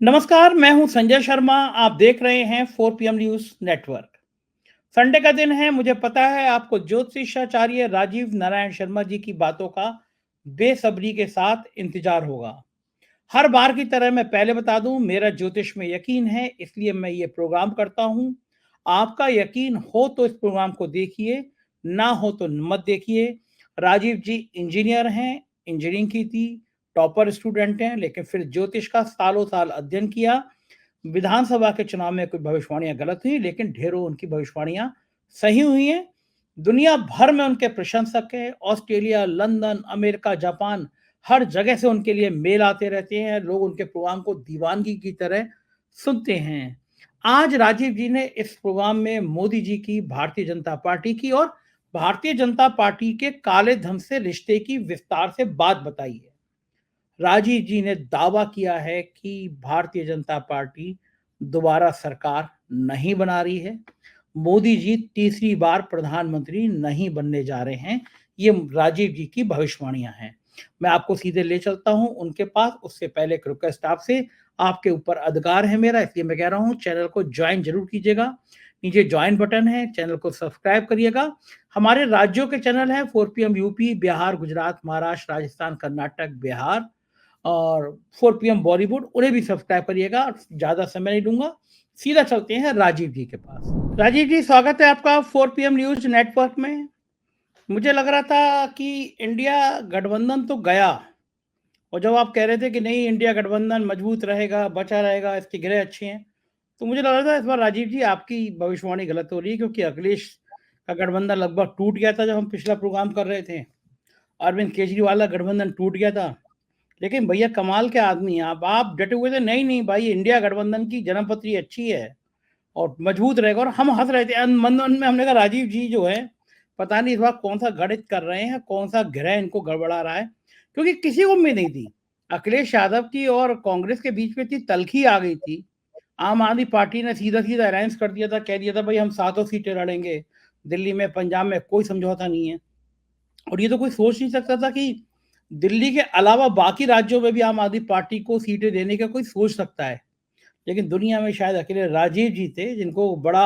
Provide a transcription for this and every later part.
नमस्कार, मैं हूं संजय शर्मा। आप देख रहे हैं 4 PM न्यूज नेटवर्क। संडे का दिन है। मुझे पता है आपको ज्योतिषाचार्य राजीव नारायण शर्मा जी की बातों का बेसब्री के साथ इंतजार होगा। हर बार की तरह मैं पहले बता दूं, मेरा ज्योतिष में यकीन है, इसलिए मैं ये प्रोग्राम करता हूं। आपका यकीन हो तो इस प्रोग्राम को देखिए, ना हो तो मत देखिए। राजीव जी इंजीनियर हैं, इंजीनियरिंग की थी, टॉपर स्टूडेंट हैं, लेकिन फिर ज्योतिष का सालों साल अध्ययन किया। विधानसभा के चुनाव में कुछ भविष्यवाणियां गलत हुई, लेकिन ढेरों उनकी भविष्यवाणियां सही हुई हैं। दुनिया भर में उनके प्रशंसक हैं। ऑस्ट्रेलिया, लंदन, अमेरिका, जापान, हर जगह से उनके लिए मेल आते रहते हैं। लोग उनके प्रोग्राम को दीवानगी की तरह सुनते हैं। आज राजीव जी ने इस प्रोग्राम में मोदी जी की, भारतीय जनता पार्टी की और भारतीय जनता पार्टी के काले धन से रिश्ते की विस्तार से बात बताई है। राजीव जी ने दावा किया है कि भारतीय जनता पार्टी दोबारा सरकार नहीं बना रही है। मोदी जी तीसरी बार प्रधानमंत्री नहीं बनने जा रहे हैं। ये राजीव जी की भविष्यवाणियां हैं। मैं आपको सीधे ले चलता हूं उनके पास। उससे पहले एक रिक्वेस्ट आपसे, आपके ऊपर अधिकार है मेरा, इसलिए मैं कह रहा हूं चैनल को ज्वाइन जरूर कीजिएगा। नीचे ज्वाइन बटन है, चैनल को सब्सक्राइब करिएगा। हमारे राज्यों के चैनल हैं 4 PM यूपी, बिहार, गुजरात, महाराष्ट्र, राजस्थान, कर्नाटक, बिहार और 4 PM बॉलीवुड, उन्हें भी सब्सक्राइब करिएगा। ज़्यादा समय नहीं लूंगा, सीधा चलते हैं राजीव जी के पास। राजीव जी, स्वागत है आपका 4 PM न्यूज नेटवर्क में। मुझे लग रहा था कि इंडिया गठबंधन तो गया, और जब आप कह रहे थे कि नहीं, इंडिया गठबंधन मजबूत रहेगा, बचा रहेगा, इसके गिरह अच्छे हैं, तो मुझे लग रहा था इस बार राजीव जी आपकी भविष्यवाणी गलत हो रही है, क्योंकि अखिलेश का गठबंधन लगभग टूट गया था जब हम पिछला प्रोग्राम कर रहे थे। अरविंद केजरीवाल का गठबंधन टूट गया था। लेकिन भैया कमाल के आदमी हैं आप डटे हुए थे, नहीं नहीं भाई, इंडिया गठबंधन की जन्मपत्री अच्छी है और मजबूत रहेगा। और हम हंस रहे थे मन मन में, हमने कहा राजीव जी जो है, पता नहीं इस बार कौन सा गणित कर रहे हैं, कौन सा ग्रह इनको गड़बड़ा रहा है, क्योंकि किसी को उम्मीद नहीं थी। अखिलेश यादव की और कांग्रेस के बीच में इतनी तलखी आ गई थी। आम आदमी पार्टी ने सीधा सीधा अलायंस कर दिया था, कह दिया था भाई हम 7 सीटें लड़ेंगे, दिल्ली में, पंजाब में कोई समझौता नहीं है। और ये तो कोई सोच नहीं सकता था कि दिल्ली के अलावा बाकी राज्यों में भी आम आदमी पार्टी को सीटें देने का कोई सोच सकता है। लेकिन दुनिया में शायद अकेले राजीव जी थे जिनको बड़ा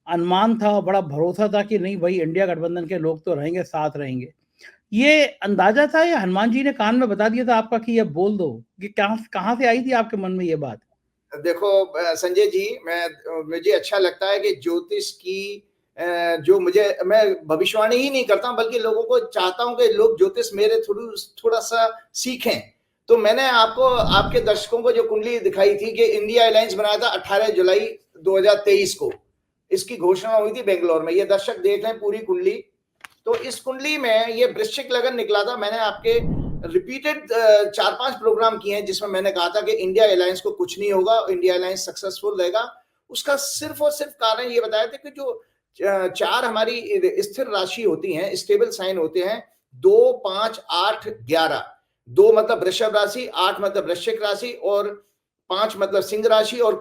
अनुमान था और बड़ा भरोसा था कि नहीं भाई, इंडिया गठबंधन के लोग तो रहेंगे, साथ रहेंगे। ये अंदाजा था या हनुमान जी ने कान में बता दिया था आपका कि ये बोल दो, कि कहाँ से आई थी आपके मन में ये बात? देखो संजय जी, मुझे अच्छा लगता है कि ज्योतिष की जो मैं भविष्यवाणी ही नहीं करता, बल्कि लोगों को चाहता हूं कि लोग ज्योतिष मेरे थोड़ा सा सीखें। तो मैंने आपको, आपके दर्शकों को जो कुंडली दिखाई थी कि इंडिया अलायंस बनाया था 18 जुलाई 2023 को, इसकी घोषणा हुई थी बेंगलोर में। ये दर्शक देख लें पूरी कुंडली। तो इस कुंडली में ये वृश्चिक लगन निकला था। मैंने आपके रिपीटेड 4-5 प्रोग्राम किए हैं जिसमें मैंने कहा था कि इंडिया अलायंस को कुछ नहीं होगा, इंडिया अलायंस सक्सेसफुल रहेगा। उसका सिर्फ और सिर्फ कारण ये बताया था कि जो 4 हमारी स्थिर राशि होती हैं, स्टेबल साइन होते हैं, 2, 5, 8, 11। 2 मतलब वृषभ राशि, 8 मतलब वृश्चिक राशि और 5 मतलब सिंह राशि और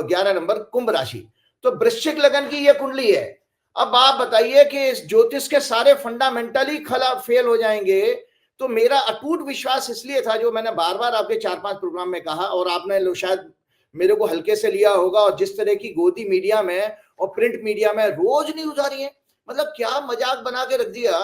11 नंबर कुंभ राशि। तो वृश्चिक लगन की यह कुंडली है। अब आप बताइए कि इस ज्योतिष के सारे फंडामेंटली खराब फेल हो जाएंगे। तो मेरा अटूट विश्वास इसलिए था, जो मैंने बार बार आपके 4-5 प्रोग्राम में कहा, और आपने शायद मेरे को हल्के से लिया होगा। और जिस तरह की गोदी मीडिया में और प्रिंट मीडिया में रोज न्यूज आ रही है, मतलब क्या मजाक बना के रख दिया,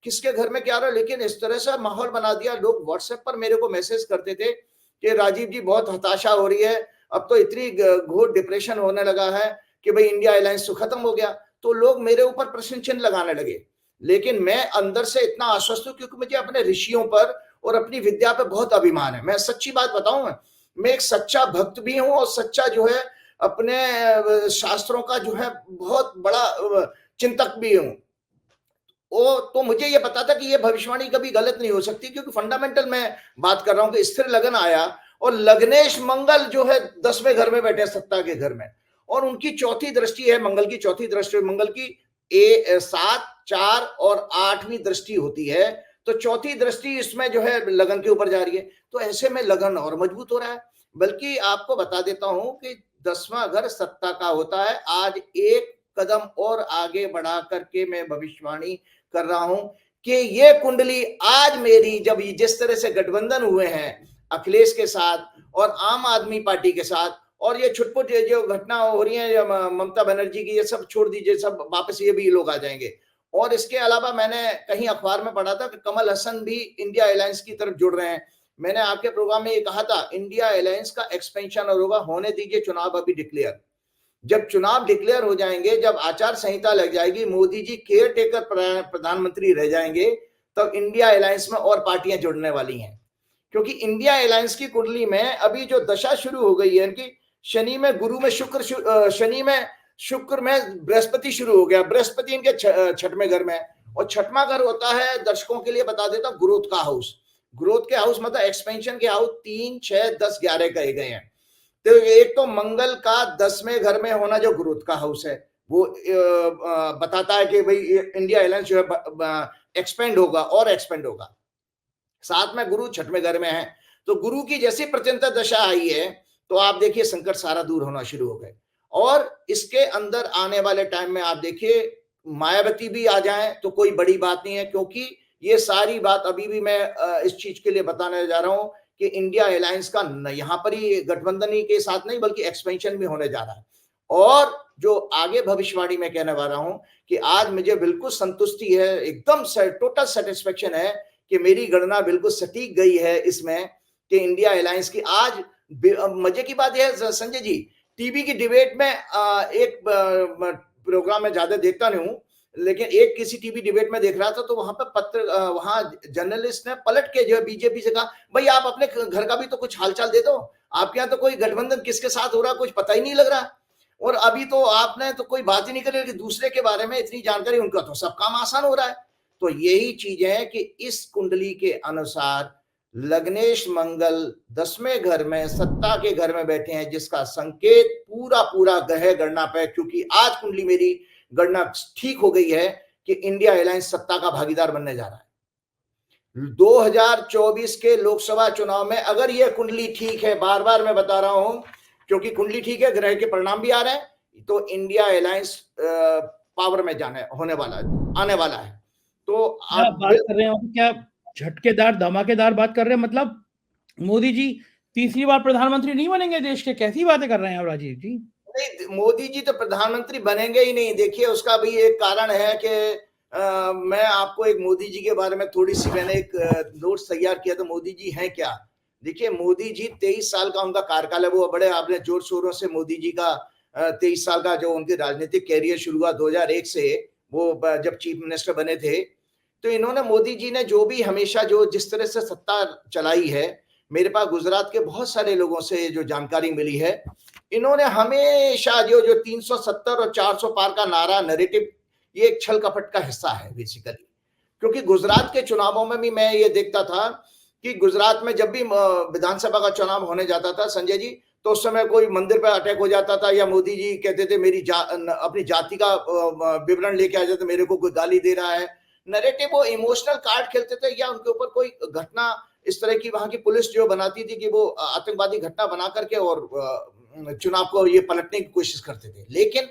किसके घर में क्या रहा। लेकिन इस तरह से माहौल बना दिया, लोग व्हाट्सएप पर मेरे को मैसेज करते थे कि राजीव जी बहुत हताशा हो रही है, अब तो इतनी घोर डिप्रेशन होने लगा है कि भाई इंडिया अलायंस तो खत्म हो गया। तो लोग मेरे ऊपर प्रश्न चिन्ह लगाने लगे। लेकिन मैं अंदर से इतना आश्वस्त हूं, क्योंकि मुझे अपने ऋषियों पर और अपनी विद्या पर बहुत अभिमान है। मैं सच्ची बात बताऊं, मैं एक सच्चा भक्त भी हूं और सच्चा जो है अपने शास्त्रों का जो है बहुत बड़ा चिंतक भी हूं। तो मुझे ये पता था कि ये भविष्यवाणी कभी गलत नहीं हो सकती, क्योंकि फंडामेंटल मैं बात कर रहा हूं कि स्थिर लगन आया और लग्नेश मंगल जो है 10वें घर में बैठे, सत्ता के घर में, और उनकी चौथी दृष्टि है, मंगल की चौथी दृष्टि, मंगल की 7, 4 और 8वीं दृष्टि होती है। तो चौथी दृष्टि इसमें जो है लगन के ऊपर जा रही है। तो ऐसे में लगन और मजबूत हो रहा है। बल्कि आपको बता देता हूं कि 10वां घर सत्ता का होता है। आज एक कदम और आगे बढ़ा करके मैं भविष्यवाणी कर रहा हूं कि ये कुंडली आज मेरी, जब जिस तरह से गठबंधन हुए हैं अखिलेश के साथ और आम आदमी पार्टी के साथ, और ये छुटपुट जो घटना हो रही है ममता बनर्जी की, ये सब छोड़ दीजिए, सब वापस ये भी लोग आ जाएंगे। और इसके अलावा मैंने कहीं अखबार में पढ़ा था कि कमल हसन भी इंडिया अलायंस की तरफ जुड़ रहे हैं। मैंने आपके प्रोग्राम में ये कहा था, इंडिया अलायंस का एक्सपेंशन और होगा, होने दीजिए, चुनाव अभी डिक्लेयर। जब चुनाव डिक्लेयर हो जाएंगे, जब आचार संहिता लग जाएगी, मोदी जी केयर टेकर प्रधानमंत्री रह जाएंगे, तब इंडिया अलायंस में और पार्टियां जुड़ने वाली हैं। क्योंकि इंडिया अलायंस की कुंडली में अभी जो दशा शुरू हो गई है इनकी, शनि में गुरु में शुक्र, शनि में शुक्र में बृहस्पति शुरू हो गया। बृहस्पति इनके छठवें घर में, और छठवां घर होता है, दर्शकों के लिए बता देता हूं, ग्रोथ का हाउस। ग्रोथ के हाउस मतलब एक्सपेंशन के हाउस 3, 6, 10, 11 कहे गए हैं। तो एक तो मंगल का 10वें घर में होना जो ग्रोथ का हाउस है, वो बताता है कि भाई इंडिया अलायंस जो है एक्सपेंड होगा और एक्सपेंड होगा। साथ में गुरु छठवें घर में है, तो गुरु की जैसी प्रचंडता दशा आई है, तो आप देखिए संकट सारा दूर होना शुरू हो गए। और इसके अंदर आने वाले टाइम में आप देखिए मायावती भी आ जाए तो कोई बड़ी बात नहीं है, क्योंकि ये सारी बात अभी भी मैं इस चीज के लिए बताने जा रहा हूं कि इंडिया अलायंस का यहाँ पर ही गठबंधन ही के साथ नहीं बल्कि एक्सपेंशन भी होने जा रहा है। और जो आगे भविष्यवाणी में कहने वाला हूं कि आज मुझे बिल्कुल संतुष्टि है, एकदम टोटल सेटिस्फेक्शन है कि मेरी गणना बिल्कुल सटीक गई है इसमें कि इंडिया अलायंस की। आज मजे की बात यह है संजय जी, टीवी की डिबेट में एक प्रोग्राम में ज्यादा देखता नहीं हूं, लेकिन एक किसी टीवी डिबेट में देख रहा था, तो वहां पर वहां जर्नलिस्ट ने पलट के जो बीजेपी से कहा, भाई आप अपने घर का भी तो कुछ हालचाल दे दो, आपके यहाँ तो कोई गठबंधन किसके साथ हो रहा कुछ पता ही नहीं लग रहा, और अभी तो आपने तो कोई बात ही नहीं करी कि दूसरे के बारे में इतनी जानकारी, उनका तो सब काम आसान हो रहा है। तो यही चीज है कि इस कुंडली के अनुसार लग्नेश मंगल 10वें घर में सत्ता के घर में बैठे हैं, जिसका संकेत पूरा पूरा गहे गणना पे, क्योंकि आज कुंडली मेरी गणना ठीक हो गई है कि इंडिया अलायंस सत्ता का भागीदार बनने जा रहा है 2024 के लोकसभा चुनाव में। अगर यह कुंडली ठीक है, बार बार मैं बता रहा हूं, क्योंकि कुंडली ठीक है, ग्रह के परिणाम भी आ रहे हैं, तो इंडिया अलायंस पावर में आने वाला है। तो आप बात कर रहे हो क्या झटकेदार धमाकेदार बात कर रहे हैं, मतलब मोदी जी तीसरी बार प्रधानमंत्री नहीं बनेंगे देश के? कैसी बातें कर रहे हैं आप राजीव जी? नहीं, मोदी जी तो प्रधानमंत्री बनेंगे ही नहीं। देखिए उसका भी एक कारण है कि मैं आपको एक मोदी जी के बारे में थोड़ी सी मैंने एक नोट्स तैयार किया था, मोदी जी हैं क्या। देखिए मोदी जी 23 साल का उनका कार्यकाल है, वो बड़े आपने जोर शोरों से मोदी जी का 23 साल का जो उनकी राजनीतिक कैरियर शुरू हुआ 2001 से, वो जब चीफ मिनिस्टर बने थे, तो इन्होंने मोदी जी ने जो भी हमेशा जो जिस तरह से सत्ता चलाई है, मेरे पास गुजरात के बहुत सारे लोगों से जो जानकारी मिली है, इन्होंने हमेशा जो 370 और 400 पार का नारा नैरेटिव, ये एक छल कपट का हिस्सा है बेसिकली। क्योंकि गुजरात के चुनावों में भी मैं ये देखता था कि गुजरात में जब भी विधानसभा का चुनाव होने जाता था संजय जी, तो उस समय कोई मंदिर पर अटैक हो जाता था, या मोदी जी कहते थे मेरी अपनी जाति का विवरण लेके आ जाते, मेरे को कोई गाली दे रहा है, नैरेटिव वो इमोशनल कार्ड खेलते थे, या उनके ऊपर कोई घटना इस तरह की वहां की पुलिस जो बनाती थी कि वो आतंकवादी घटना बना करके और चुनाव को ये पलटने की कोशिश करते थे। लेकिन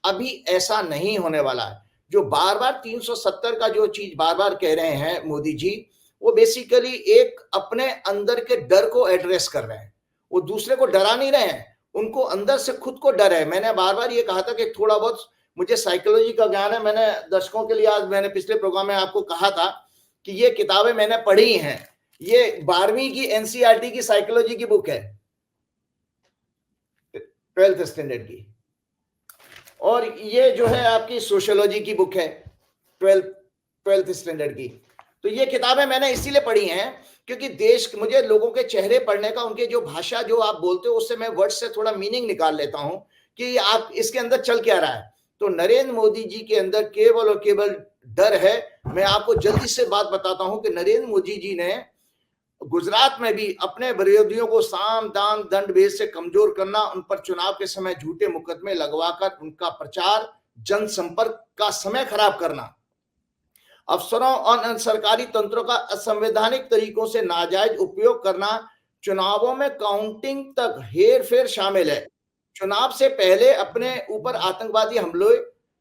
अभी ऐसा नहीं होने वाला है। जो बार बार 370 का जो चीज बार बार कह रहे हैं मोदी जी, वो बेसिकली एक अपने अंदर के डर को एड्रेस कर रहे हैं, वो दूसरे को डरा नहीं रहे हैं, उनको अंदर से खुद को डर है। मैंने बार बार ये कहा था कि थोड़ा बहुत मुझे साइकोलॉजी का ज्ञान है, मैंने दर्शकों के लिए आज मैंने पिछले प्रोग्राम में आपको कहा था कि ये किताबें मैंने पढ़ी हैं, ये 12वीं की एनसीईआरटी की साइकोलॉजी की बुक है, 12th स्टैंडर्ड की, और ये जो है आपकी सोशियोलॉजी की बुक है 12th स्टैंडर्ड की। तो ये किताबें मैंने इसीलिए पढ़ी हैं क्योंकि देश, मुझे लोगों के चेहरे पढ़ने का, उनके जो भाषा जो आप बोलते हो उससे मैं वर्ड से थोड़ा मीनिंग निकाल लेता हूं कि आप इसके अंदर चल क्या रहा है। तो नरेंद्र मोदी जी के अंदर केवल और केवल डर है। मैं आपको जल्दी से बात बताता हूं कि नरेंद्र मोदी जी ने गुजरात में भी अपने विरोधियों को साम दाम दंड भेद से कमजोर करना, उन पर चुनाव के समय झूठे मुकदमे लगवाकर उनका प्रचार जनसंपर्क का समय खराब करना, अफसरों और सरकारी तंत्रों का असंवैधानिक तरीकों से नाजायज उपयोग करना, चुनावों में काउंटिंग तक हेर फेर शामिल है। चुनाव से पहले अपने ऊपर आतंकवादी हमलों,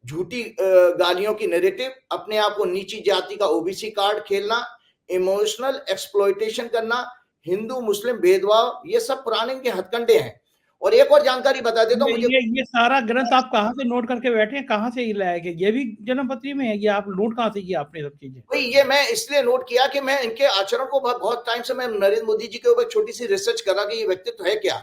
झूठी गालियों की नैरेटिव, अपने आप को नीची जाति का ओबीसी कार्ड खेलना, इमोशनल एक्सप्लॉयटेशन करना, हिंदू मुस्लिम भेदभाव, ये सब पुराने इनके हथकंडे हैं। और एक और जानकारी बता देता हूँ, मुझे ये सारा ग्रंथ आप कहाँ से नोट करके बैठे हैं, कहाँ से ये लाया गया? ये भी जन्मपत्री में है? ये आप नोट कहाँ से किया आपने सब चीजें? भाई ये मैं इसलिए नोट किया कि मैं इनके आचरण को बहुत टाइम से मैं नरेंद्र मोदी जी के ऊपर छोटी सी रिसर्च कर रहा कि ये व्यक्तित्व है क्या।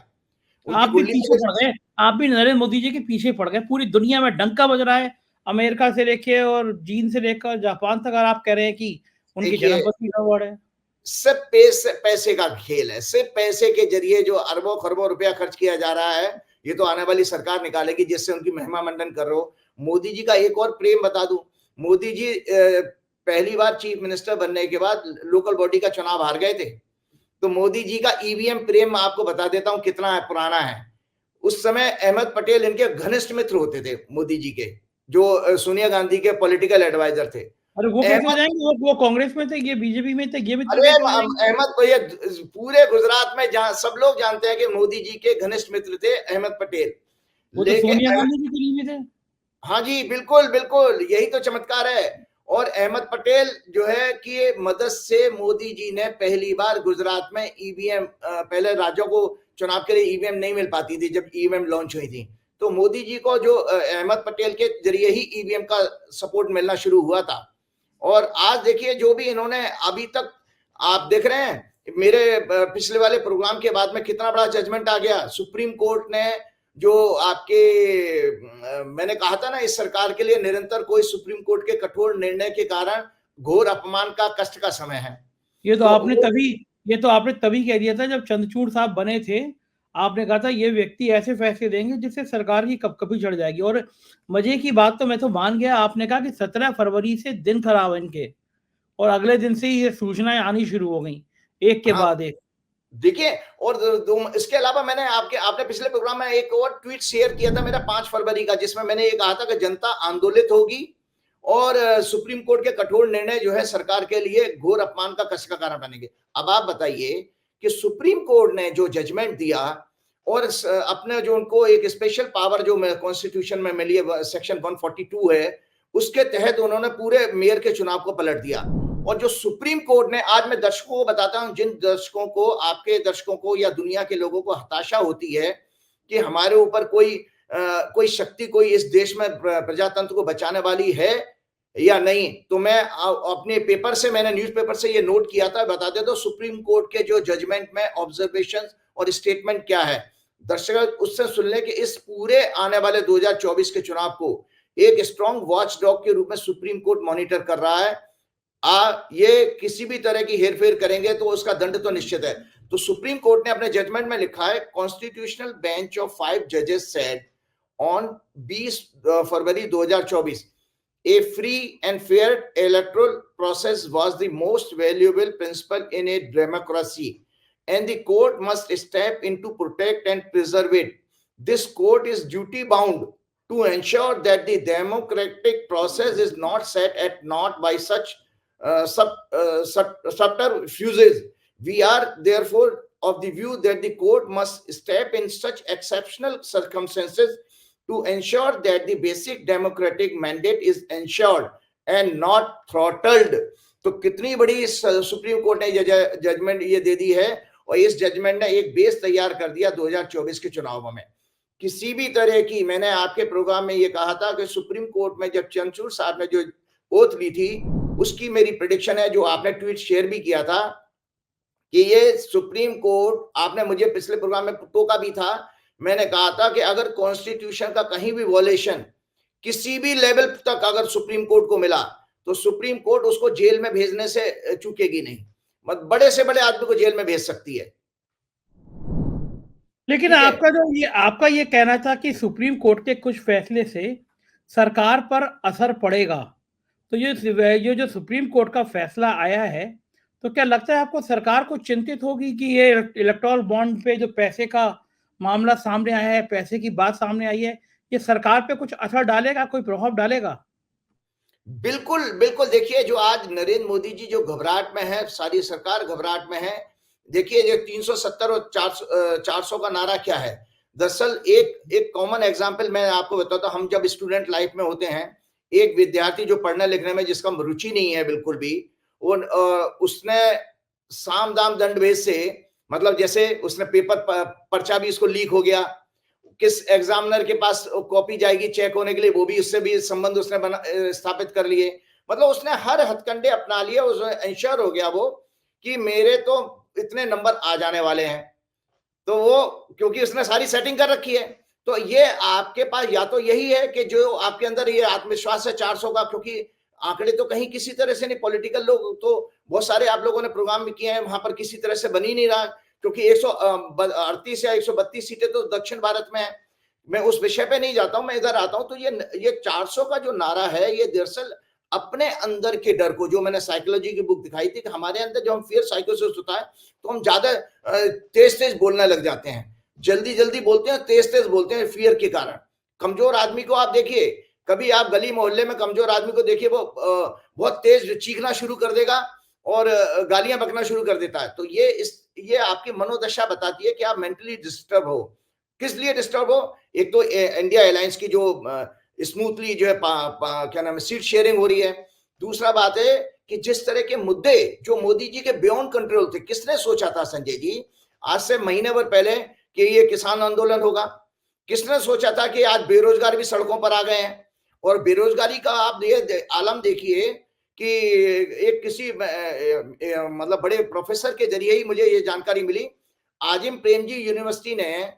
आप भी पीछे पड़ गए, आप भी नरेंद्र मोदी जी के पीछे पड़ गए। पूरी दुनिया में डंका बज रहा है, अमेरिका से लेके और चीन से लेकर जापान तक, अगर आप कह रहे हैं कि उनकी जन्मपत्री अवार्ड है। सिर्फ पैसे का खेल है, सिर्फ पैसे के जरिए जो अरबों खरबों रुपया खर्च किया जा रहा है, ये तो आने वाली सरकार निकालेगी जिससे उनकी महिमा मंडन कर रहे हो। मोदी जी का एक और प्रेम बता दूं, मोदी जी पहली बार चीफ मिनिस्टर बनने के बाद लोकल बॉडी का चुनाव हार गए थे, तो मोदी जी का ईवीएम प्रेम आपको बता देता हूं कितना पुराना है। उस समय अहमद पटेल इनके घनिष्ठ मित्र होते थे मोदी जी के, जो सोनिया गांधी के पॉलिटिकल एडवाइजर थे। अरे वो कैसे हो जाएंगे? वो कांग्रेस में थे, ये बीजेपी में थे, ये मित्र अरे कैसे हो जाएंगे? अहमद भैया, पूरे गुजरात में जहां सब लोग जानते हैं कि मोदी जी के घनिष्ठ मित्र थे अहमद पटेल। वो तो सोनिया गांधी के करीबी थे। हाँ जी, बिल्कुल बिल्कुल, यही तो चमत्कार है। और अहमद पटेल जो है कि मदद से मोदी जी ने पहली बार गुजरात में ईवीएम, पहले राज्यों को चुनाव के लिए ईवीएम नहीं मिल पाती थी जब ईवीएम लॉन्च हुई थी, तो मोदी जी को जो अहमद पटेल के जरिए ही ईवीएम का सपोर्ट मिलना शुरू हुआ था। और आज देखिए जो भी इन्होंने अभी तक, आप देख रहे हैं मेरे पिछले वाले प्रोग्राम के बाद में कितना बड़ा जजमेंट आ गया। सुप्रीम कोर्ट ने जो आपके, मैंने कहा था ना इस सरकार के लिए निरंतर कोई सुप्रीम कोर्ट के कठोर निर्णय के कारण घोर अपमान का, कष्ट का समय है। ये तो आपने तभी कह दिया था जब चंद्रचूड़ साहब बने थे। आपने कहा था ये व्यक्ति ऐसे फैसले देंगे जिससे सरकार की कपकपी चढ़ जाएगी। और मजे की बात तो मैं तो मान गया, आपने कहा कि 17 फरवरी से दिन खराब है इनके, और अगले दिन से ये सूचनाएं आनी शुरू हो गई, एक के बाद एक। देखिए, और इसके अलावा मैंने आपने पिछले प्रोग्राम में एक और ट्वीट शेयर किया था मेरा 5 फरवरी का, जिसमें मैंने ये कहा था कि जनता आंदोलित होगी और सुप्रीम कोर्ट के कठोर निर्णय जो है सरकार के लिए घोर अपमान का, कष्ट का कारण बनेंगे। अब आप बताइए कि सुप्रीम कोर्ट ने जो जजमेंट दिया और अपने जो उनको एक स्पेशल पावर जो कॉन्स्टिट्यूशन में मिली है, सेक्शन 142 है, उसके तहत उन्होंने पूरे मेयर के चुनाव को पलट दिया। और जो सुप्रीम कोर्ट ने, आज मैं दर्शकों को बताता हूं, जिन दर्शकों को, आपके दर्शकों को या दुनिया के लोगों को हताशा होती है कि हमारे ऊपर कोई शक्ति, कोई इस देश में प्रजातंत्र को बचाने वाली है या नहीं, तो मैं अपने पेपर से, मैंने न्यूज़पेपर से ये नोट किया था, बता दे तो सुप्रीम कोर्ट के जो जजमेंट में ऑब्जर्वेशन और स्टेटमेंट क्या है, दर्शक उससे सुन ले कि इस पूरे आने वाले 2024 के चुनाव को एक स्ट्रॉन्ग वॉच डॉग के रूप में सुप्रीम कोर्ट मॉनिटर कर रहा है। ये किसी भी तरह की हेरफेर करेंगे तो उसका दंड तो निश्चित है। तो सुप्रीम कोर्ट ने अपने जजमेंट में लिखा है, कॉन्स्टिट्यूशनल बेंच ऑफ 5 जजेस said on 20 February 2024 a free and fair electoral process was the most valuable principle in a democracy and the court must step in to protect and preserve it. This court is duty bound to ensure that the democratic process is not set at naught by such subterfuges. We are therefore of the view that the court must step in such exceptional circumstances to ensure that the basic democratic mandate is ensured and not throttled. तो कितनी बड़ी supreme court ने judgement ये दे दी है, और इस judgement ने एक बेस तैयार कर दिया 2024 के चुनावों में। किसी भी तरह की, मैंने आपके प्रोग्राम में ये कहा था कि सुप्रीम कोर्ट में जब चंद्रचूड़ साहब ने जो ओथ ली थी, उसकी मेरी प्रेडिक्शन है, जो आपने ट्वीट शेयर भी किया था, कि ये सुप्रीम कोर्ट, आपने मुझे पिछले प्रोग्राम में टोका भी था, मैंने कहा था कि अगर कॉन्स्टिट्यूशन का कहीं भी वॉलेशन किसी भी लेवल तक अगर सुप्रीम कोर्ट को मिला तो सुप्रीम कोर्ट उसको जेल में भेजने से चूकेगी नहीं, मतलब बड़े से बड़े आदमी को जेल में भेज सकती है। लेकिन आपका ये कहना था कि सुप्रीम कोर्ट के कुछ फैसले से सरकार पर असर पड़ेगा, तो ये जो सुप्रीम कोर्ट का फैसला आया है, तो क्या लगता है आपको सरकार को चिंतित होगी कि ये इलेक्टोरल बॉन्ड पे जो पैसे का मामला सामने आया है, पैसे की बात सामने आई है, ये सरकार पे कुछ असर डालेगा, कोई प्रभाव डालेगा? बिल्कुल बिल्कुल। देखिए, जो आज नरेंद्र मोदी जी जो घबराहट में है, सारी सरकार घबराहट में है। देखिए, जो 370 और 400 का नारा क्या है, दरअसल एक कॉमन एग्जांपल मैं आपको बताता हूं। हम जब स्टूडेंट लाइफ में होते हैं, एक विद्यार्थी जो पढ़ने लिखने में जिसका रुचि नहीं है बिल्कुल भी, वो उसने साम दाम दंड भेद से मतलब जैसे उसने पेपर पर्चा भी इसको लीक हो गया, किस एग्जामिनर के पास कॉपी जाएगी चेक होने के लिए, वो भी उससे भी संबंध उसने स्थापित कर लिए। मतलब उसने हर हथकंडे अपना लिए, उसने इंश्योर हो गया वो कि मेरे तो इतने नंबर आ जाने वाले हैं। तो वो क्योंकि उसने सारी सेटिंग कर रखी है, तो ये आपके पास या तो यही है कि जो आपके अंदर ये आत्मविश्वास है 400 का, क्योंकि आंकड़े तो कहीं किसी तरह से नहीं, पॉलिटिकल लोग तो बहुत सारे आप लोगों ने प्रोग्राम भी किए हैं, वहां पर किसी तरह से बन ही नहीं रहा, क्योंकि 138 या 132 सीटें तो दक्षिण भारत में है। मैं उस विषय पे नहीं जाता हूं, मैं इधर आता हूं। तो ये 400 का जो नारा है, ये दरअसल अपने अंदर के डर को, जो मैंने साइकोलॉजी की बुक दिखाई थी कि हमारे अंदर जो हम फियर साइकोसिस होता है, तो हम ज्यादा तेज तेज बोलने लग जाते हैं, जल्दी जल्दी बोलते हैं, तेज तेज बोलते हैं फियर के कारण। कमजोर आदमी को आप देखिए, कभी आप गली मोहल्ले में कमजोर आदमी को देखिए, वो बहुत तेज चीखना शुरू कर देगा और गालियां बकना शुरू कर देता है। तो ये आपकी मनोदशा बताती है कि आप मेंटली डिस्टर्ब हो। किस लिए डिस्टर्ब हो? एक तो इंडिया अलायंस की जो स्मूथली जो है क्या नाम है सीट शेयरिंग हो रही है। दूसरा बात है कि जिस तरह के मुद्दे जो मोदी जी के बियॉन्ड कंट्रोल थे, किसने सोचा था संजय जी आज से महीने भर पहले कि ये किसान आंदोलन होगा? किसने सोचा था कि आज बेरोजगार भी सड़कों पर आ गए हैं? और बेरोजगारी का आप ये आलम देखिए कि एक किसी मतलब बड़े प्रोफेसर के जरिए ही मुझे ये जानकारी मिली। आजिम प्रेमजी यूनिवर्सिटी ने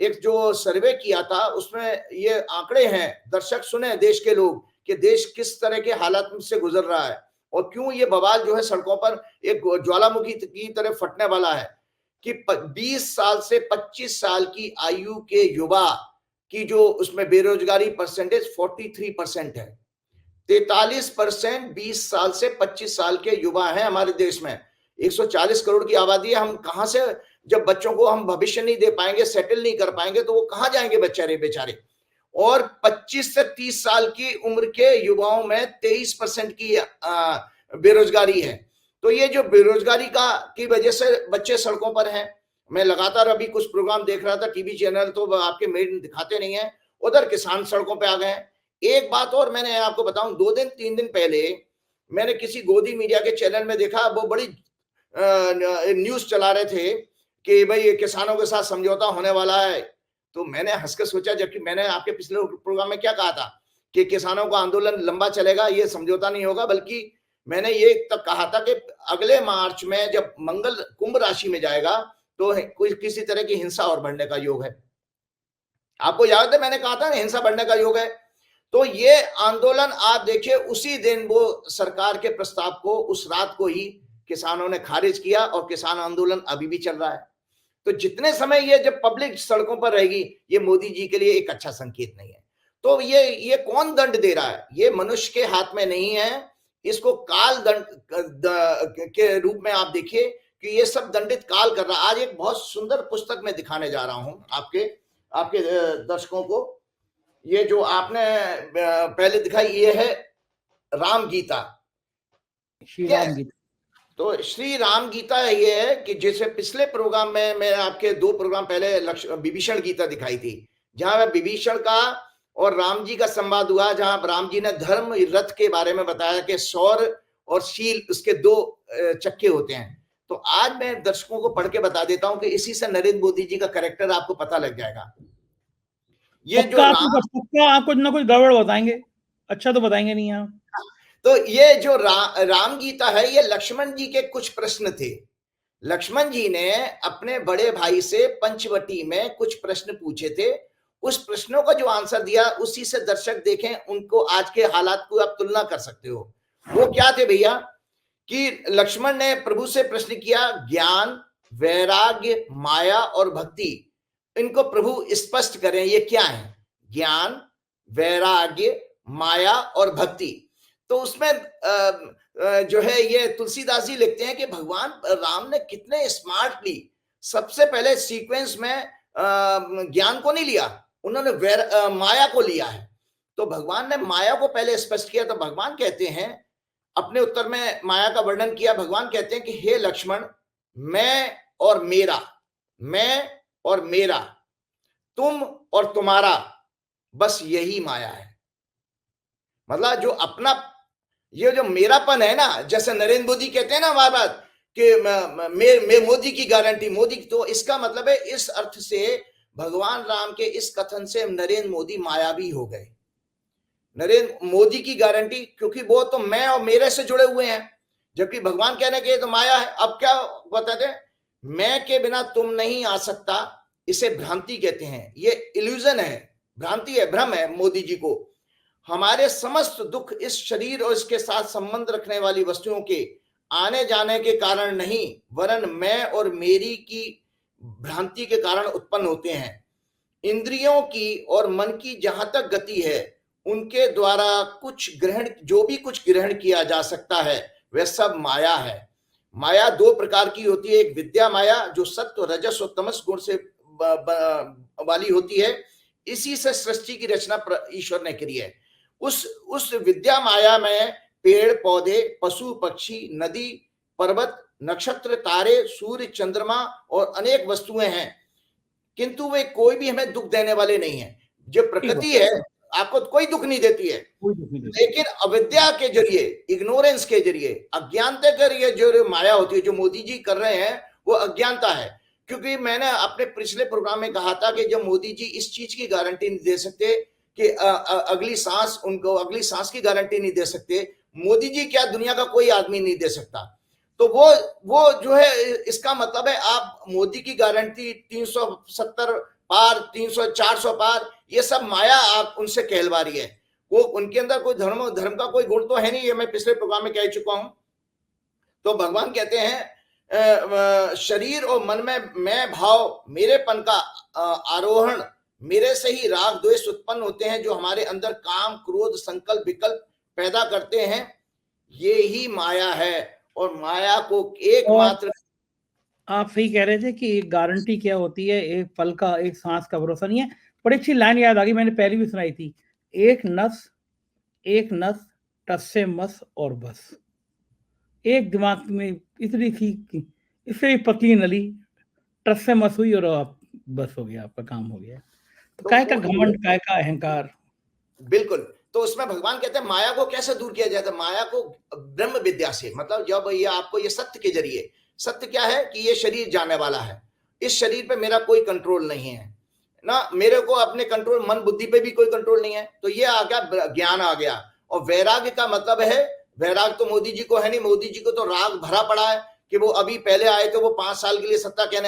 एक जो सर्वे किया था, उसमें ये आंकड़े हैं, दर्शक सुने देश के लोग, कि देश किस तरह के हालात से गुजर रहा है और क्यों ये बवाल जो है सड़कों पर एक ज्वालामुखी की तरह फटने वाला है। कि 20 साल से 25 साल की आयु के युवा की जो उसमें बेरोजगारी परसेंटेज 43% है। 43% 20 साल से 25 साल के युवा हैं हमारे देश में। 140 करोड़ की आबादी है, हम कहां से, जब बच्चों को हम भविष्य नहीं दे पाएंगे, सेटल नहीं कर पाएंगे, तो वो कहां जाएंगे बेचारे बेचारे। और 25 से 30 साल की उम्र के युवाओं में 23% की बेरोजगारी है। तो ये जो बेरोजगारी की वजह से बच्चे सड़कों पर हैं। मैं लगातार अभी कुछ प्रोग्राम देख रहा था, टीवी चैनल तो आपके मेड दिखाते नहीं है, उधर किसान सड़कों पे आ गए हैं। एक बात और मैंने आपको बताऊं, 2 दिन 3 दिन पहले मैंने किसी गोदी मीडिया के चैनल में देखा, वो बड़ी न्यूज चला रहे थे कि भाई ये किसानों के साथ समझौता होने वाला है। तो मैंने हंस कर सोचा, जबकि मैंने आपके पिछले प्रोग्राम में क्या कहा था कि किसानों का आंदोलन लंबा चलेगा, ये समझौता नहीं होगा, बल्कि मैंने ये तक कहा था कि अगले मार्च में जब मंगल कुंभ राशि में जाएगा तो कोई किसी तरह की हिंसा और बढ़ने का योग है। आपको याद है मैंने कहा था हिंसा बढ़ने का योग है। तो ये आंदोलन आप देखिए, उसी दिन वो सरकार के प्रस्ताव को उस रात को ही किसानों ने खारिज किया और किसान आंदोलन अभी भी चल रहा है। तो जितने समय ये जब पब्लिक सड़कों पर रहेगी, ये मोदी जी के लिए एक अच्छा संकेत नहीं है। तो ये कौन दंड दे रहा है? ये मनुष्य के हाथ में नहीं है, इसको काल दंड के रूप में आप देखिए कि ये सब दंडित काल कर रहा है। आज एक बहुत सुंदर पुस्तक में दिखाने जा रहा हूं आपके दर्शकों को। ये जो आपने पहले दिखाई, ये है राम गीता। श्री राम गीता। तो श्री राम गीता ये है कि जैसे पिछले प्रोग्राम में मैं आपके 2 प्रोग्राम पहले विभीषण गीता दिखाई थी, जहां विभीषण का और राम जी का संवाद हुआ, जहां राम जी ने धर्म रथ के बारे में बताया कि सौर और शील उसके 2 चक्के होते हैं। तो आज मैं दर्शकों को पढ़ के बता देता हूं कि इसी से नरेंद्र मोदी जी का कैरेक्टर आपको पता लग जाएगा। ये जो पक्का आप कुछ ना कुछ गड़बड़ बताएंगे, अच्छा तो बताएंगे नहीं आप। तो ये जो राम गीता है, ये लक्ष्मण जी के कुछ प्रश्न थे। लक्ष्मण जी ने अपने बड़े भाई से पंचवटी में कुछ प्रश्न पूछे थे, उस प्रश्नों का जो आंसर दिया, उसी से दर्शक देखें, उनको आज के हालात को आप तुलना कर सकते हो। वो क्या थे भैया कि लक्ष्मण ने प्रभु से प्रश्न किया, ज्ञान, वैराग्य, माया और भक्ति, इनको प्रभु स्पष्ट करें, ये क्या है? ज्ञान, वैराग्य, माया और भक्ति। तो उसमें जो है ये तुलसीदास जी लिखते हैं कि भगवान राम ने कितने स्मार्टली सबसे पहले सीक्वेंस में ज्ञान को नहीं लिया, उन्होंने माया को लिया है। तो भगवान ने माया को पहले स्पष्ट किया। तो भगवान कहते हैं, अपने उत्तर में माया का वर्णन किया, भगवान कहते हैं कि हे लक्ष्मण, मैं और मेरा, तुम और तुम्हारा, बस यही माया है। मतलब जो अपना ये जो मेरापन है ना, जैसे नरेंद्र मोदी कहते हैं ना बार बार कि मोदी की गारंटी, मोदी, तो इसका मतलब है इस अर्थ से भगवान राम के इस कथन से नरेंद्र मोदी मायावी हो गए। नरेंद्र मोदी की गारंटी, क्योंकि वो तो मैं और मेरे से जुड़े हुए हैं, जबकि भगवान कहने के तो माया है। अब क्या बताते हैं, मैं के बिना तुम नहीं आ सकता, इसे भ्रांति कहते हैं, ये इल्यूजन है, भ्रांति है, भ्रम है मोदी जी को। हमारे समस्त दुख इस शरीर और इसके साथ संबंध रखने वाली वस्तुओं के आने जाने के कारण नहीं, वरन मैं और मेरी की भ्रांति के कारण उत्पन्न होते हैं। इंद्रियों की और मन की जहां तक गति है, उनके द्वारा कुछ ग्रहण, जो भी कुछ ग्रहण किया जा सकता है, वह सब माया है। माया दो प्रकार की होती है, एक विद्या माया जो सत्व, रजस और तमस गुण से वाली होती है, इसी से सृष्टि की रचना ईश्वर ने करी है। उस विद्या माया में पेड़ पौधे, पशु पक्षी, नदी पर्वत, नक्षत्र, तारे, सूर्य, चंद्रमा और अनेक वस्तुएं हैं, किंतु वे कोई भी हमें दुख देने वाले नहीं है। जो प्रकृति है आपको कोई दुख नहीं देती है, लेकिन अविद्या के जरिए, इग्नोरेंस के जरिए, अज्ञानता के जरिए जो माया होती है, जो मोदी जी कर रहे हैं, वो अज्ञानता है। क्योंकि मैंने अपने पिछले प्रोग्राम में कहा था कि जब मोदी जी इस चीज की गारंटी नहीं दे सकते कि अगली सांस, उनको अगली सांस की गारंटी नहीं दे सकते, मोदी जी क्या दुनिया का कोई आदमी नहीं दे सकता। तो वो जो है, इसका मतलब है आप मोदी की गारंटी 370 पार, 300, 400 पार, ये सब माया आप उनसे कहलवा रही है। वो उनके अंदर कोई धर्म का कोई गुण तो है नहीं, ये मैं पिछले प्रोग्राम में कह चुका हूं। तो भगवान कहते हैं शरीर और मन में मैं भाव, मेरेपन का आरोहण, मेरे से ही राग द्वेष उत्पन्न होते हैं, जो हमारे अंदर काम, क्रोध, संकल्प, विकल्प पैदा करते हैं, ये ही माया है। और माया को एकमात्र, आप सही कह रहे थे कि एक गारंटी क्या होती है, एक पल का, एक सांस का भरोसा नहीं है। बड़ी अच्छी लाइन याद आ गई, मैंने पहले भी सुनाई थी, एक नस टस से मस और बस। एक दिमाग में इतनी थी, इससे पतली नली, टस से मस हुई और आप बस हो गया, आपका काम हो गया। तो काय का घमंड, काय का अहंकार। बिल्कुल। तो उसमें भगवान कहते हैं माया को कैसे दूर किया जाता है, माया को ब्रह्म विद्या से, मतलब जब ये आपको ये सत्य के जरिए, सत्य क्या है कि ये शरीर जाने वाला है, इस शरीर पे मेरा कोई कंट्रोल नहीं है ना, मेरे को अपने कंट्रोल, मन बुद्धि पे भी कोई कंट्रोल नहीं है। तो ये आ गया, ज्ञान आ गया। और वैराग्य का मतलब है, वैराग तो मोदी जी को है नहीं, मोदी जी को तो राग भरा पड़ा है कि वो अभी पहले आए थे, वो 5 साल के लिए सत्ता के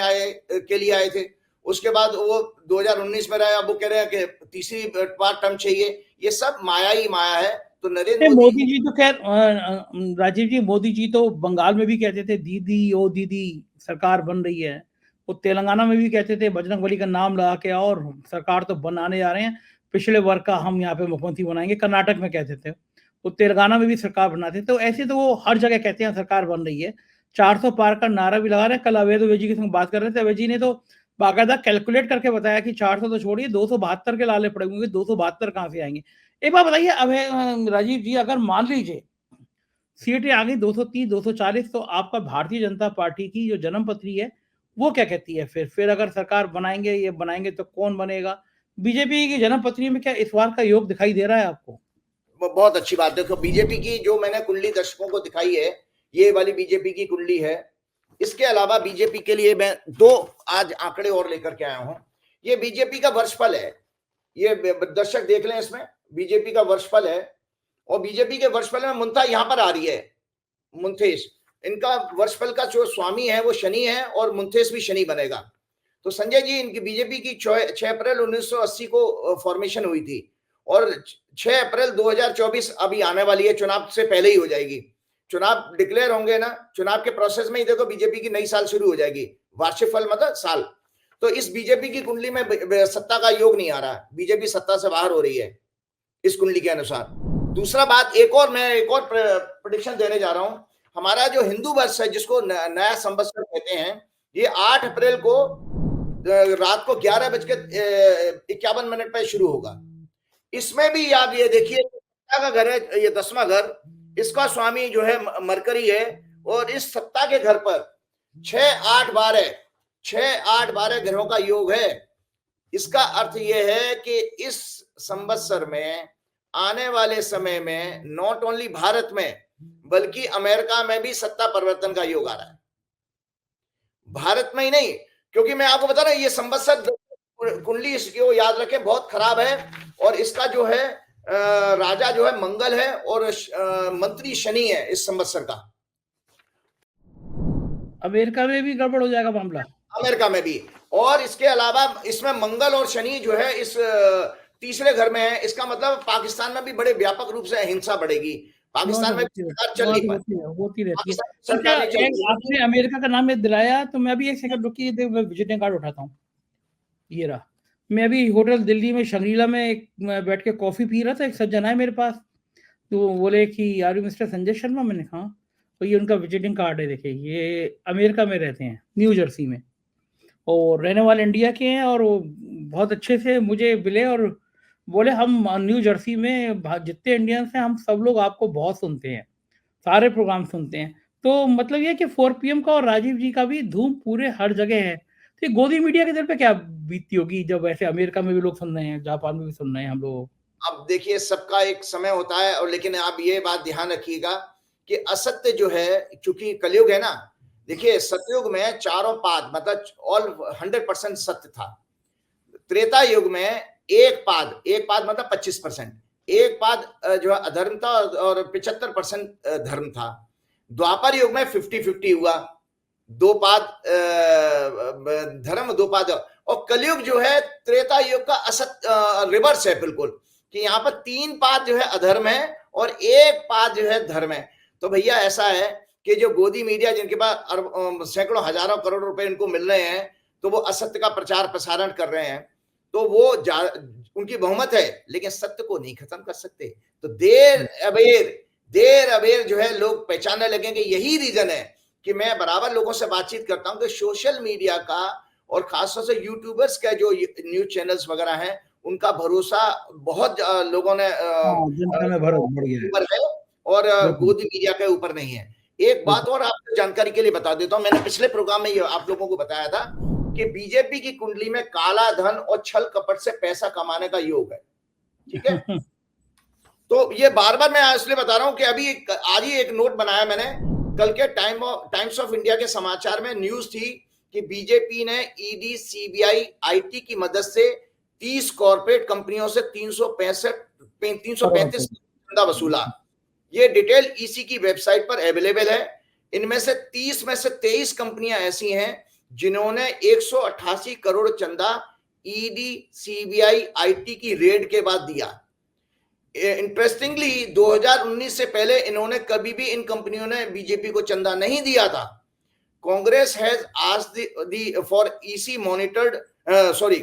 लिए आए थे, उसके बाद वो 2019 में रहे, अब वो कह रहे हैं कि तीसरी बार टर्म चाहिए। ये सब माया ही माया है। तो नरेंद्र मोदी जी तो खैर, राजीव जी, मोदी जी तो बंगाल में भी कहते थे दीदी ओ दीदी सरकार बन रही है, वो तेलंगाना में भी कहते थे बजरंगबली का नाम लगा के और सरकार तो बनाने जा रहे हैं, पिछले वर्ग का हम यहाँ पे मुख्यमंत्री बनाएंगे, कर्नाटक में कहते थे, वो तेलंगाना में भी सरकार बनाते। तो ऐसे तो वो हर जगह कहते हैं सरकार बन रही है। 400 पार का नारा भी लगा रहे हैं। कल अवैध जी के संग बात कर रहे थे, अवैध जी ने तो बाकायदा कैलकुलेट करके बताया कि 400 तो छोड़िए, 272 के लाले पड़े होंगे, 272 कहाँ से आएंगे। एक बात बताइए अब राजीव जी, अगर मान लीजिए सीटें आ गई 230, 240, तो आपका भारतीय जनता पार्टी की जो जन्म पत्री है वो क्या कहती है? फिर अगर सरकार बनाएंगे, ये बनाएंगे तो कौन बनेगा? बीजेपी की जन्म पत्री में क्या इस बार का योग दिखाई दे रहा है आपको? बहुत अच्छी बात। देखो, बीजेपी की जो मैंने कुंडली दर्शकों को दिखाई है, ये वाली बीजेपी की कुंडली है। इसके अलावा बीजेपी के लिए मैं 2 आज आंकड़े और लेकर के आया हूं। ये बीजेपी का वर्षफल है, ये दर्शक देख लें, इसमें बीजेपी का वर्षफल है। और बीजेपी के वर्षफल में मुंथा यहां पर आ रही है, मुंथेश, इनका वर्षफल का जो स्वामी है वो शनि है, और मुंथेश भी शनि बनेगा। तो संजय जी, इनकी बीजेपी की 6 अप्रैल 1980 को फॉर्मेशन हुई थी, और 6 अप्रैल 2024 अभी आने वाली है, चुनाव से पहले ही हो जाएगी। चुनाव डिक्लेयर होंगे ना, चुनाव के प्रोसेस में ही देखो बीजेपी की नई साल शुरू हो जाएगी, वार्षिक फल मतलब साल। तो इस बीजेपी की कुंडली में सत्ता का योग नहीं आ रहा, बीजेपी सत्ता से बाहर हो रही है इस कुंडली के अनुसार। दूसरा बात, मैं एक और प्रेडिक्शन देने जा रहा हूं। हमारा जो हिंदू वर्ष है, जिसको नया संवत्सर कहते हैं, ये 8 अप्रैल को रात को 11:51 पे शुरू होगा। इसमें भी आप ये देखिए, सत्ता का घर है ये 10वां घर, इसका स्वामी जो है मरकरी है, और इस सत्ता के घर पर 6-8-12 ग्रहों का योग है। इसका अर्थ यह है कि इस संवत्सर में, आने वाले समय में, नॉट ओनली भारत में बल्कि अमेरिका में भी सत्ता परिवर्तन का योग आ रहा है। भारत में ही नहीं, क्योंकि मैं आपको बता रहा हूं ये संवत्सर कुंडली इसको याद रखें बहुत खराब है, और इसका जो है राजा जो है मंगल है और मंत्री शनि है इस संवत्सर का। अमेरिका में भी गड़बड़ हो जाएगा मामला, अमेरिका में भी, और इसके अलावा इसमें मंगल और शनि जो है इस तीसरे घर में है। इसका मतलब पाकिस्तान में भी बड़े व्यापक रूप से हिंसा बढ़ेगी, पाकिस्तान में सरकार चल नहीं पाती, होती रहती है। सरकार नहीं चल अच्छा, आपने अमेरिका का नाम दिलाया तो मैं अभी एक सेकंड रुकिए, मैं विजिटिंग कार्ड उठाता हूँ। ये रहा, मैं अभी होटल दिल्ली में शंग्रीला में बैठ के कॉफी पी रहा था, एक सज्जन आए मेरे पास, तो बोले कि are you mister Sanjay Sharma? मैंने कहा तो ये उनका विजिटिंग कार्ड है, देखिए ये अमेरिका में रहते हैं, न्यू जर्सी में, और रहने वाले इंडिया के हैं, और वो बहुत अच्छे से मुझे मिले और बोले हम न्यू जर्सी में जितने इंडियंस हैं हम सब लोग आपको बहुत सुनते हैं, सारे प्रोग्राम सुनते हैं। तो मतलब ये कि 4 PM का और राजीव जी का भी धूम पूरे हर जगह है। तो ये गोदी मीडिया के दिल पे क्या बीतती होगी जब ऐसे अमेरिका में भी लोग सुन रहे हैं, जापान में भी सुन रहे हैं हम लोग? अब देखिए सबका एक समय होता है, और लेकिन आप ये बात ध्यान रखिएगा कि असत्य जो है, क्योंकि कलयुग है ना, देखिए सतयुग में चारों पाद मतलब ऑल 100% सत्य था। त्रेता युग में एक पाद मतलब 25%, एक पाद जो है अधर्म था और 75% धर्म था। द्वापर युग में 50-50 हुआ, 2 पाद धर्म 2 पाद, और कलयुग जो है त्रेता युग का असत्य रिवर्स है बिल्कुल, कि यहाँ पर 3 पाद जो है अधर्म है और 1 पाद जो है धर्म है। तो भैया ऐसा है कि जो गोदी मीडिया जिनके पास सैकड़ों हजारों करोड़ रुपए इनको मिल रहे हैं, तो वो असत्य का प्रचार प्रसारण कर रहे हैं, तो वो उनकी बहुमत है, लेकिन सत्य को नहीं खत्म कर सकते। तो देर अबेर जो है लोग पहचानने लगेंगे। यही रीजन है कि मैं बराबर लोगों से बातचीत करता हूं कि सोशल मीडिया का और खासतौर से यूट्यूबर्स का जो न्यूज चैनल्स वगैरह हैं, उनका भरोसा बहुत लोगों ने जनता में बढ़ गया ऊपर है और गोदी मीडिया के ऊपर नहीं है। एक बात और आपको जानकारी के लिए बता देता हूं, मैंने पिछले प्रोग्राम में ये आप लोगों को बताया था कि बीजेपी की कुंडली में काला धन और छल कपट से पैसा कमाने का योग है, ठीक है। तो ये बार बार मैं इसलिए बता रहा हूं कि अभी आज ही एक नोट बनाया मैंने, कल के टाइम्स ऑफ इंडिया के समाचार में न्यूज थी कि बीजेपी ने ईडी, सीबीआई, आईटी की मदद से 30 कॉर्पोरेट कंपनियों से 335 चंदा वसूला। ये डिटेल ईसी की वेबसाइट पर अवेलेबल है। इनमें से 30 में से 23 कंपनियां ऐसी हैं जिन्होंने 188 करोड़ चंदा ईडी, सीबीआई, आईटी की रेड के बाद दिया। इंटरेस्टिंगली 2019 से पहले इन्होंने कभी भी इन कंपनियों ने बीजेपी को चंदा नहीं दिया था। Congress has asked for EC monitored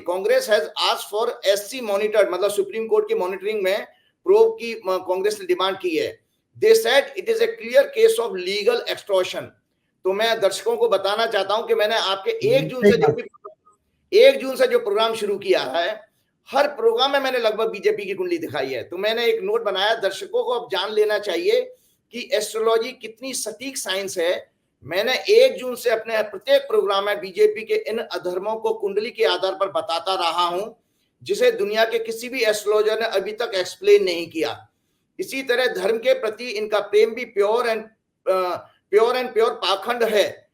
Congress has asked for SC monitored, मतलब सुप्रीम कोर्ट की मॉनिटरिंग में प्रोब की कांग्रेस ने डिमांड की है। They said it is a clear case of legal extortion. तो मैं दर्शकों को बताना चाहता हूं कि मैंने आपके 1 जून से जो प्रोग्राम शुरू किया है, हर प्रोग्राम में मैंने लगभग बीजेपी की कुंडली दिखाई है। तो मैंने एक नोट बनाया, दर्शकों को अब जान लेना चाहिए कि एस्ट्रोलॉजी कितनी सटीक साइंस है। मैंने 1 जून से अपने प्रत्येक प्रोग्राम में बीजेपी के इन अधर्मों को कुंडली के आधार पर बताता रहा हूं, जिसे दुनिया के किसी भी एस्ट्रोलॉजर ने अभी तक एक्सप्लेन नहीं किया। इसी तरह धर्म के प्रति इनका प्रेम भी प्योर एंड प्योर पाखंड है।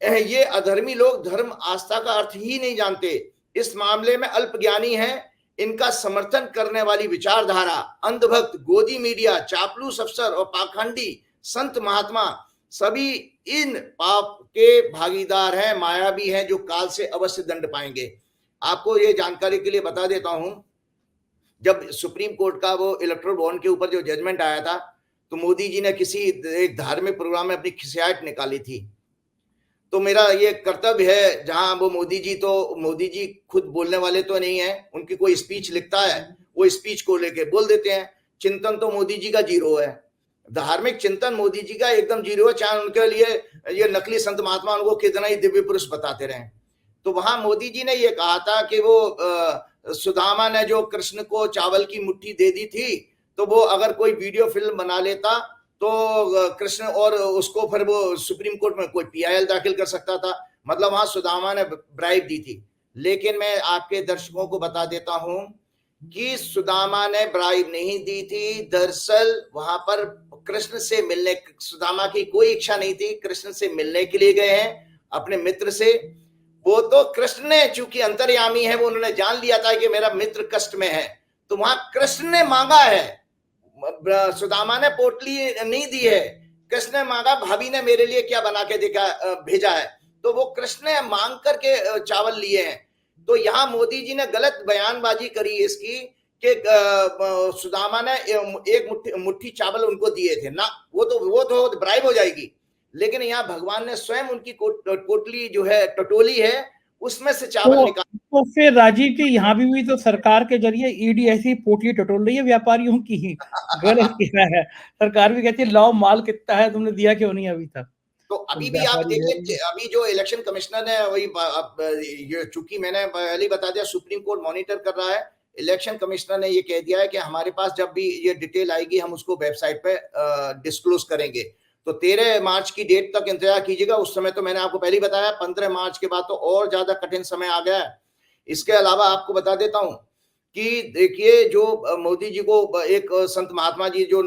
ये अधर्मी लोग धर्म आस्था का अर्थ ही नहीं जानते, इस मामले में अल्पज्ञानी है। इनका समर्थन करने वाली विचारधारा, अंधभक्त, गोदी मीडिया, चापलूस अफसर और पाखंडी संत महात्मा सभी इन पाप के भागीदार हैं, मायावी हैं, जो काल से अवश्य दंड पाएंगे। आपको ये जानकारी के लिए बता देता हूं, जब सुप्रीम कोर्ट का वो इलेक्ट्रोल बॉन्ड के ऊपर जो जजमेंट आया था, तो मोदी जी ने किसी एक धार्मिक प्रोग्राम में अपनी खिसियात निकाली थी। तो मेरा ये कर्तव्य है, जहां वो मोदी जी खुद बोलने वाले तो नहीं है, उनकी कोई स्पीच लिखता है, वो स्पीच को लेके बोल देते हैं। चिंतन तो मोदी जी का जीरो है, धार्मिक चिंतन मोदी जी का एकदम जीरो है, चाहे उनके लिए ये नकली संत महात्मा उनको कितना ही दिव्य पुरुष बताते रहे। तो वहां मोदी जी ने ये कहा था कि वो सुदामा ने जो कृष्ण को चावल की मुट्ठी दे दी थी, तो वो अगर कोई वीडियो फिल्म बना लेता तो कृष्ण और उसको फिर वो सुप्रीम कोर्ट में कोई पीआईएल दाखिल कर सकता था, मतलब वहां सुदामा ने ब्राइब दी थी। लेकिन मैं आपके दर्शकों को बता देता हूं कि सुदामा ने ब्राइब नहीं दी थी। दरअसल वहां पर कृष्ण से मिलने, सुदामा की कोई इच्छा नहीं थी, कृष्ण से मिलने के लिए गए हैं। अपने मित्र से। वो तो कृष्ण ने, चूंकि अंतर्यामी है, वो उन्होंने जान लिया था कि मेरा मित्र कष्ट में है, तो वहां कृष्ण ने मांगा है, सुदामा ने पोटली नहीं दी है, कृष्ण ने मांगा भाभी ने मेरे लिए क्या बना के देखा भेजा है, तो वो कृष्ण ने मांग करके चावल लिए हैं। तो यहाँ मोदी जी ने गलत बयानबाजी करी इसकी कि सुदामा ने एक मुट्ठी चावल उनको दिए थे ना, वो तो ब्राइब हो जाएगी। लेकिन यहाँ भगवान ने स्वयं उनकी पोटली जो है, टटोली है, उसमें से चावल निकाल। तो फिर राजीव जी, यहाँ भी तो सरकार के जरिए ईडी ऐसी पोटली टटोल रही है व्यापारियों की, गलत किया है। सरकार भी कहती है लाओ माल कितना है, तुमने दिया क्यों नहीं अभी तक। तो अभी भी आप देखिए, अभी जो इलेक्शन कमिश्नर है वही, चूंकि मैंने पहले बता दिया सुप्रीम कोर्ट मॉनिटर कर रहा है, इलेक्शन कमिश्नर ने ये कह दिया है कि हमारे पास जब भी ये डिटेल आएगी हम उसको वेबसाइट पे डिस्क्लोज करेंगे। तो 13 मार्च की डेट तक इंतजार कीजिएगा। उस समय तो मैंने आपको पहले ही बताया, 15 मार्च के बाद तो और ज्यादा कठिन समय आ गया है। इसके अलावा आपको बता देता हूं कि देखिए, जो मोदी जी को एक संत महात्मा जी जो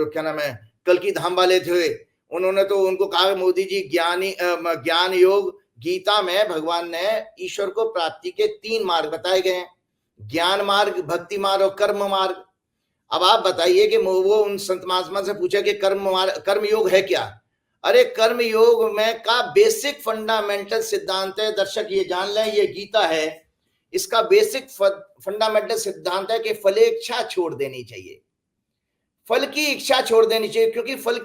क्या नाम है, कल्कि धाम वाले थे, उन्होंने तो उनको कहा मोदी जी ज्ञान योग, गीता में भगवान ने ईश्वर को प्राप्ति के 3 मार्ग बताए गए हैं, ज्ञान मार्ग, भक्ति मार्ग और कर्म मार्ग। अब आप बताइए कि वो उन संत महात्मा से पूछा कि कर्म योग है क्या? अरे कर्म योग में का बेसिक फंडामेंटल सिद्धांत है, दर्शक ये जान लें, ये गीता है, इसका बेसिक फंडामेंटल सिद्धांत है कि फलेच्छा छोड़ देनी चाहिए, फल की इच्छा छोड़ देनी चाहिए, क्योंकि फल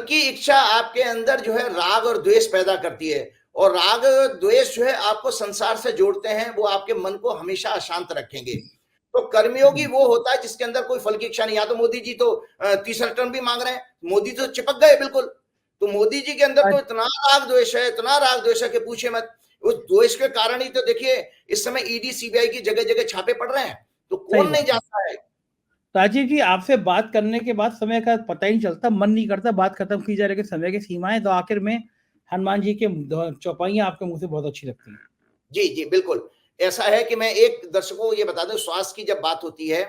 की इच्छा आपके अंदर जो है राग और द्वेष पैदा करती है, और राग और द्वेष जो है आपको संसार से जोड़ते हैं, वो आपके मन को हमेशा अशांत रखेंगे। तो कर्मयोगी वो होता है जिसके अंदर कोई फल की इच्छा नहीं। या तो मोदी जी तो तीसरा टर्म भी मांग रहे हैं, मोदी तो चिपक गए बिल्कुल। तो मोदी जी के अंदर तो इतना राग द्वेष है, इतना राग द्वेष है कि पूछे मत। उस द्वेष के कारण ही तो देखिए इस समय ईडी सीबीआई की जगह जगह छापे पड़ रहे हैं, तो कौन नहीं जानता है। राजीव जी, आपसे बात करने के बाद समय का पता ही नहीं चलता, मन नहीं करता बात खत्म की जा रही, समय की सीमाएं, तो आखिर में हनुमान जी के चौपाइयां आपके मुंह से बहुत अच्छी लगती हैं। जी जी बिल्कुल, ऐसा है कि मैं एक दर्शकों को ये बता दूं, स्वास्थ्य की जब बात होती है,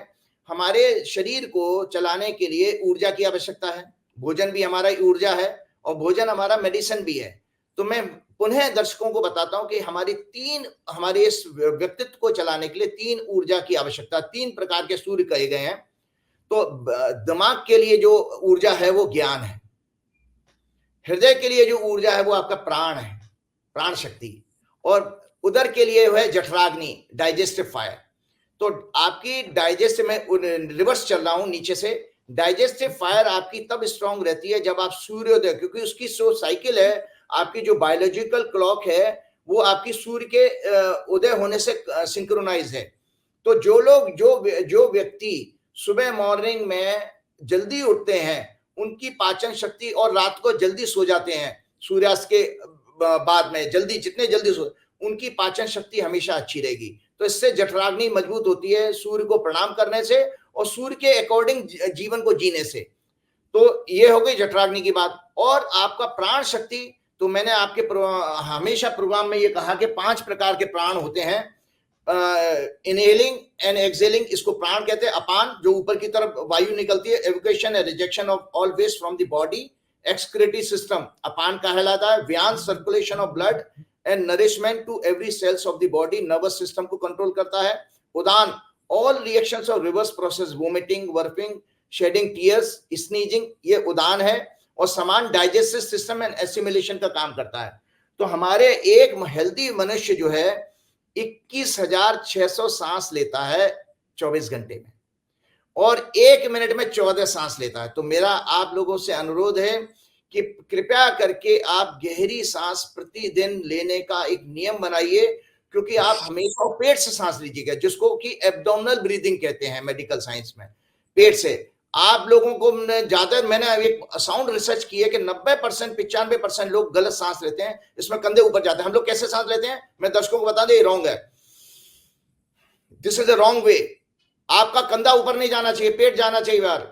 हमारे शरीर को चलाने के लिए ऊर्जा की आवश्यकता है, भोजन भी हमारा ऊर्जा है और भोजन हमारा मेडिसिन भी है। तो मैं पुनः दर्शकों को बताता हूं कि हमारे इस व्यक्तित्व को चलाने के लिए 3 ऊर्जा की आवश्यकता, 3 प्रकार के सूर्य कहे गए हैं। तो दिमाग के लिए जो ऊर्जा है वो ज्ञान है, हृदय के लिए जो ऊर्जा है वो आपका प्राण है, प्राण शक्ति, और उदर के लिए है जठराग्नि, डाइजेस्टिव फायर। तो आपकी डाइजेस्टिव में रिवर्स चल रहा हूं नीचे से, डाइजेस्टिव फायर आपकी तब स्ट्रांग रहती है जब आप सूर्योदय, क्योंकि उसकी जो साइकिल है, आपकी जो बायोलॉजिकल क्लॉक है वो आपकी सूर्य के उदय होने से सिंक्रोनाइज है। तो जो व्यक्ति सुबह मॉर्निंग में जल्दी उठते हैं, उनकी पाचन शक्ति, और रात को जल्दी सो जाते हैं सूर्यास्त के बाद में, जितने जल्दी सो, उनकी पाचन शक्ति हमेशा अच्छी रहेगी। तो इससे जठराग्नि मजबूत होती है सूर्य को प्रणाम करने से और सूर्य के अकॉर्डिंग जीवन को जीने से। तो ये हो गई जठराग्नि की बात। और आपका प्राण शक्ति, तो मैंने आपके हमेशा प्रोग्राम में ये कहा कि 5 प्रकार के प्राण होते हैं, इनहेलिंग एंड एक्सहेलिंग, इसको प्राण कहते हैं। अपान, जो ऊपर की तरफ वायु निकलती है, evacuation and rejection of all waste from the body, excretory system Apana कहलाता है। Vyana, circulation of blood and nourishment to every cells of the body, nervous system को कंट्रोल करता है। Udana, all reactions of reverse process, vomiting, burping, shedding tears, sneezing, ये उदान है। और समान digestive system and assimilation का काम करता है। तो हमारे एक हेल्दी मनुष्य जो है 21,600 सांस लेता है 24 घंटे में, और 1 मिनट में 14 सांस लेता है। तो मेरा आप लोगों से अनुरोध है कि कृपया करके आप गहरी सांस प्रतिदिन लेने का एक नियम बनाइए, क्योंकि आप हमेशा पेट से सांस लीजिएगा, जिसको कि एब्डोमिनल ब्रीदिंग कहते हैं मेडिकल साइंस में, पेट से। आप लोगों को ज्यादा, मैंने एक साउंड रिसर्च की है कि 90%, 95% लोग गलत सांस लेते हैं, इसमें कंधे ऊपर जाते हैं। हम लोग कैसे सांस लेते हैं, मैं दर्शकों को बता दें, ये रॉन्ग है, this is a wrong way. आपका कंधा ऊपर नहीं जाना चाहिए, पेट जाना चाहिए बाहर।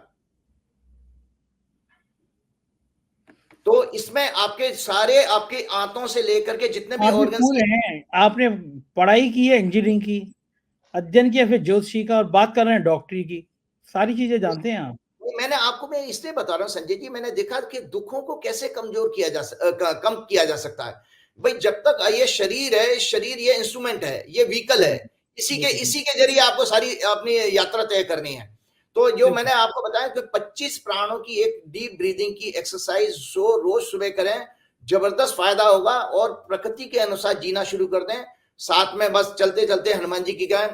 तो इसमें आपके सारे, आपके आंतों से लेकर के जितने भी ऑर्गन्स हैं, आपने पढ़ाई की है, इंजीनियरिंग की, अध्ययन किया, फिर ज्योतिषी का, और बात कर रहे हैं डॉक्टरी की, सारी चीजें जानते हैं आप। मैंने आपको मैं इसलिए बता रहा हूँ संजय जी, मैंने देखा कि दुखों को कैसे कमजोर किया कम किया जा सकता है। भाई जब तक ये शरीर है, शरीर ये इंस्ट्रूमेंट है, ये व्हीकल है, इसी के जरिए आपको सारी अपनी यात्रा तय करनी है। तो जो मैंने आपको बताया कि 25 प्राणों की एक डीप ब्रीदिंग की एक्सरसाइज रोज सुबह करें, जबरदस्त फायदा होगा। और प्रकृति के अनुसार जीना शुरू कर दें। साथ में बस चलते चलते हनुमान जी की गाय,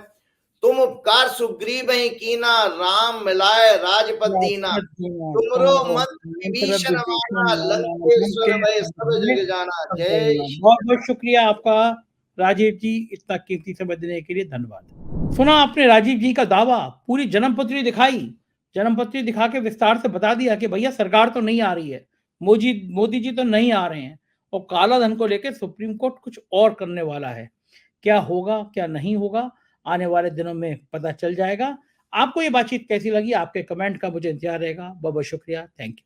तुम उपकार सुग्रीव ही कीना, राम मिलाए राजपद दीना, तुमरो मत विभीषण माना, लंकेश्वर भय सब जग जाना। जय श्री बहुत बहुत शुक्रिया आपका राजीव जी, इतना कीमती समय देने के लिए धन्यवाद। सुना आपने राजीव जी का दावा, पूरी जन्मपत्री दिखाई, जन्मपत्री दिखा के विस्तार से बता दिया कि भैया सरकार तो नहीं आ रही है, मोदी जी तो नहीं आ रहे हैं, और काला धन को लेकर सुप्रीम कोर्ट कुछ और करने वाला है। क्या होगा क्या नहीं होगा, आने वाले दिनों में पता चल जाएगा। आपको ये बातचीत कैसी लगी, आपके कमेंट का मुझे इंतजार रहेगा। बहुत बहुत शुक्रिया, थैंक यू।